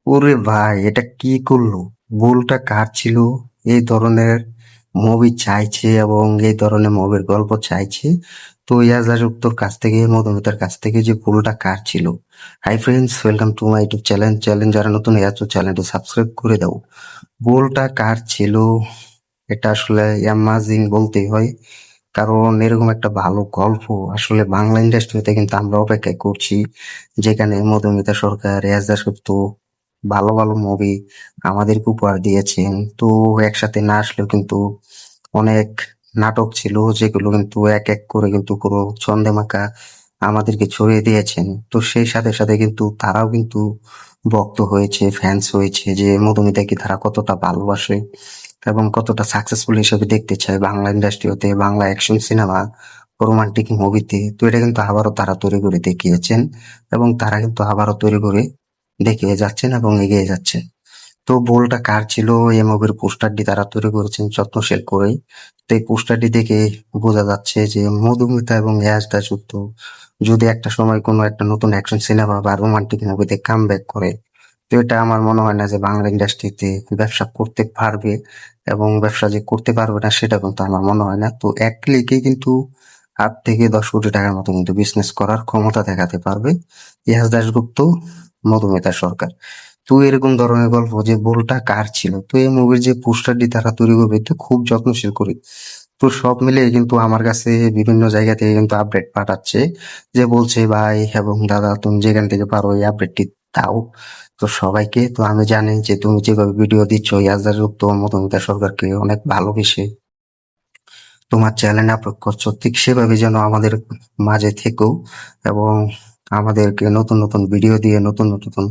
ওরে ভাই, এটা কি করলো? ভুলটা কার ছিল? এই ধরনের মুভি চাইছে এবং এই ধরনের মুভির গল্প চাইছে, তো ইয়াজ তোর কাছ থেকে, মধুমিতার কাছ থেকে, যে ভুলটা কার ছিল? Hi friends, welcome to my YouTube channel. যারা নতুন আছো চ্যানেলটি সাবস্ক্রাইব করে দাও। ভুলটা কার ছিল? এটা আসলে অ্যামাজিং বলতেই হয়, কারণ এরকম একটা ভালো গল্প আসলে বাংলা ইন্ডাস্ট্রিতে কিন্তু আমরা অপেক্ষা করছি, যেখানে মধুমিতা সরকার, এয়াজ দাশগুপ্ত ভালো ভালো মুভি আমাদেরকে উপহার দিয়েছেন। তো একসাথে না আসলেও কিন্তু অনেক নাটক ছিল, যেগুলো কিন্তু এক এক করে কিন্তু পুরো ছন্দেমাকা আমাদেরকে ছড়িয়ে দিয়েছেন। তো সেই সাথে সাথে কিন্তু তারাও কিন্তু ভক্ত হয়েছে, ফ্যান্স হয়েছে, যে মধুমিতাকে তারা কতটা ভালোবাসে এবং কতটা সাকসেসফুল হিসেবে দেখতে চায় বাংলা ইন্ডাস্ট্রিতে, বাংলা অ্যাকশন সিনেমা, রোমান্টিক মুভিতে। তো এটা কিন্তু আবারও তারা তৈরি করে দেখিয়েছেন এবং তারা কিন্তু আবারও তৈরি করে দেখিয়ে যাচ্ছেন এবং এগিয়ে যাচ্ছে। তো ভুলটা কার ছিল? এই মুভির পোস্টারটি তারা তৈরি করেছেন যত্নশীল করেই। তো এই পোস্টারটি দেখে বোঝা যাচ্ছে যে মধুমিতা এবং ইয়াশ দাশগুপ্ত যদি একটা সময় কোনো একটা নতুন অ্যাকশন সিনেমা বা রোমান্টিক মুভিতে কামব্যাক করে, তো এটা আমার মনে হয় না যে বাংলা ইন্ডাস্ট্রিতে ব্যবসা করতে পারবে, এবং ব্যবসা যে করতে পারবে না সেটা কিন্তু আমার মনে হয় না। তো এক ক্লিকে কিন্তু 8 থেকে 10 কোটি টাকার মতো কিন্তু বিজনেস করার ক্ষমতা দেখাতে পারবে ইয়াশ দাশগুপ্ত, মধুমিতা সরকার। তো এরকম ধরনের গল্প, যে ভুলটা কার ছিল, তো এই মুভির যে পোস্টারটি তারা তৈরি করবে তো খুব যত্নশীল করে। তো সব মিলিয়ে কিন্তু আমার কাছে বিভিন্ন জায়গা থেকে কিন্তু আপডেট পাঠাচ্ছে, যে বলছে ভাই এবং দাদা তুমি যেখান থেকে পারো এই আপডেটটি দাও তো সবাইকে। তো আমি জানি যে তুমি যেভাবে ভিডিও দিচ্ছ ইয়াজদার যুক্ত মধুমিতা সরকারকে অনেক ভালোবেসে তোমার চ্যানেল আপলোড করছো, ঠিক সেভাবে যেন আমাদের মাঝে থেকো এবং আমাদেরকে নতুন নতুন ভিডিও দিয়ে নতুন নতুন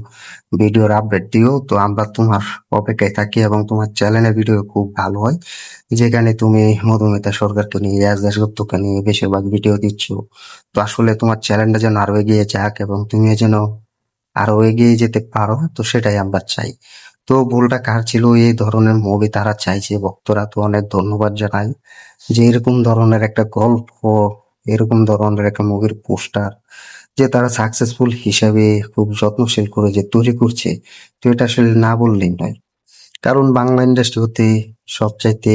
ভিডিওর আপডেট দিও। তো আমরা তোমার অপেক্ষায় থাকি এবং তোমার চ্যানেলের ভিডিও খুব ভালো হয়, যেখানে তুমি মধুমিতা সরকারকে নিয়ে, ইয়াস দাশগুপ্তকে নিয়ে বেশিরভাগ ভিডিও দিচ্ছ। তো আসলে তোমার চ্যানেলটা যেন আরো এগিয়ে যাক এবং তুমি যেন আরো এগিয়ে যেতে পারো, তো সেটাই আমরা চাই। তো ভুলটা কার ছিল? এই ধরনের মুভি তারা চাইছে, ভক্তরা তো অনেক ধন্যবাদ জানাই যে এরকম ধরনের একটা গল্প, এরকম ধরনের একটা মুভির পোস্টার যে তারা সাকসেসফুল হিসাবে খুব যত্নশীল করে যে তৈরি করছে। তো এটা আসলে না বললেই নয়, কারণ বাংলা ইন্ডাস্ট্রি হতে সবচাইতে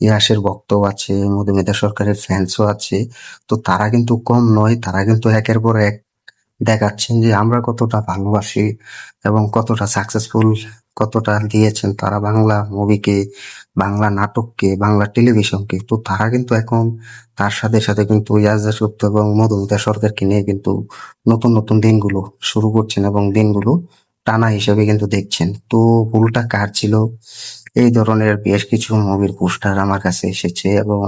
ইয়াসের ভক্তও আছে, মধুমিতা সরকারের ফ্যান্সও আছে। তো তারা কিন্তু কম নয়, তারা কিন্তু একের পর এক দেখাচ্ছেন যে আমরা কতটা ভালোবাসি এবং কতটা সাকসেসফুল, কতটা দিয়েছেন তারা বাংলা মুভিকে, বাংলা নাটককে, বাংলা টেলিভিশনকে। তো তারা কিন্তু এখন তার সাথে সাথে কিন্তু ইয়াজ দাশগুপ্ত এবং মধুমিতা সরকারকে নিয়ে কিন্তু নতুন নতুন দিনগুলো শুরু করছেন এবং দিনগুলো টানা হিসেবে কিন্তু দেখছেন। তো ভুলটা কার ছিল? এই ধরনের বেশ কিছু মুভির পোস্টার আমার কাছে এসেছে এবং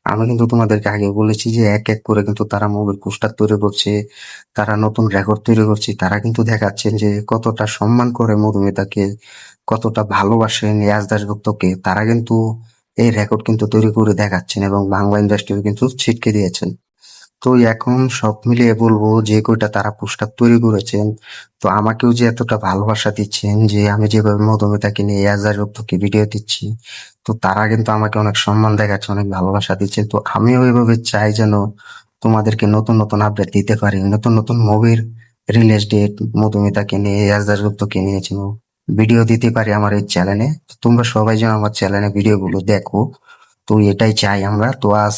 আমি কিন্তু তোমাদেরকে আগে বলেছি যে এক এক করে কিন্তু তারা মুভির পোস্টার তৈরি করছে, তারা নতুন রেকর্ড তৈরি করছে, তারা কিন্তু দেখাচ্ছেন যে কতটা সম্মান করে মধুমিতাকে, কতটা ভালোবাসেন ইয়াস দাশগুপ্তকে। তারা কিন্তু এই রেকর্ড কিন্তু তৈরি করে দেখাচ্ছেন এবং বাংলা ইন্ডাস্ট্রিও কিন্তু ছিটকে দিয়েছেন। তো এখন সব মিলিয়ে বলবো যে কয়টা তারা পোস্টার তৈরি করেছেন, তো আমাকেও যে এতটা ভালোবাসা দিচ্ছেন, যে আমি যেভাবে মধুমিতাকে নিয়ে ইয়াস দাশগুপ্তকে ভিডিও দিচ্ছি, তো তারা কিন্তু আমাকে অনেক সম্মান দেখাচ্ছে, অনেক ভালোবাসা দিচ্ছে। তো আমিও ওইভাবে চাই যেন তোমাদেরকে নতুন নতুন আপডেট দিতে পারি, নতুন নতুন মুভির রিলিজ ডেট মধুমিতাকে নিয়ে, ইয়াস দাশগুপ্তকে নিয়ে যেন ভিডিও দিতে পারি আমার এই চ্যানেলে। তোমরা সবাই যেন আমার চ্যানেলে ভিডিওগুলো দেখো, তো এটাই চাই আমরা। তো আজ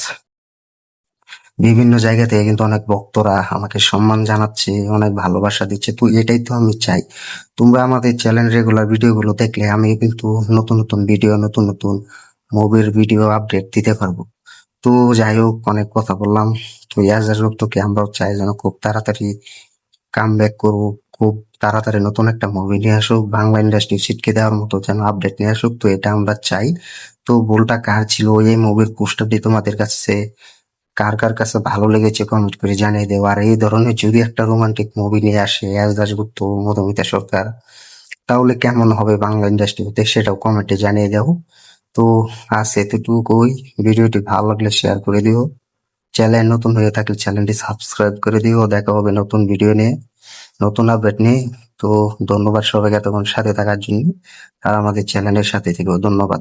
বিভিন্ন জায়গা থেকে কিন্তু অনেক ভক্তরা আমাকে সম্মান জানাচ্ছে, অনেক ভালোবাসা দিচ্ছে। তো এটাই তো আমি চাই। তোমরা আমাদের চ্যানেল রেগুলার ভিডিওগুলো দেখলে আমি কিন্তু নতুন নতুন ভিডিও, নতুন নতুন মুভির ভিডিও আপডেট দিতে পারবো। তো যাই হোক, অনেক কথা বললাম। তো ইয়াস দাশগুপ্তকে আমরাও চাই যেন খুব তাড়াতাড়ি কামব্যাক করুক, খুব তাড়াতাড়ি নতুন একটা মুভি নিয়ে আসুক, বাংলা ইন্ডাস্ট্রি ছিটকে দেওয়ার মতো যেন আপডেট নিয়ে আসুক। তো এটা আমরা চাই। তো ভুলটা কার ছিল? এই মুভির পোস্টারটি তোমাদের কাছে কার কার কাছে ভালো লেগেছে কমেন্ট করে জানিয়ে দেবো। আর এই ধরনের যদি একটা রোমান্টিক মুভি নিয়ে আসে এস দাশগুপ্ত, মধুমিতা সরকার, তাহলে কেমন হবে বাংলা ইন্ডাস্ট্রিতে, সেটাও কমেন্টে জানিয়ে দাও। তো আজ এতটুকুই। ভিডিওটি ভালো লাগলে শেয়ার করে দিও, চ্যানেল নতুন হয়ে থাকলে চ্যানেলটি সাবস্ক্রাইব করে দিও। দেখা হবে নতুন ভিডিও নিয়ে, নতুন আপডেট নিয়ে। তো ধন্যবাদ সবাইকে এতক্ষণ সাথে থাকার জন্য, আর আমাদের চ্যানেলের সাথে থেকেও ধন্যবাদ।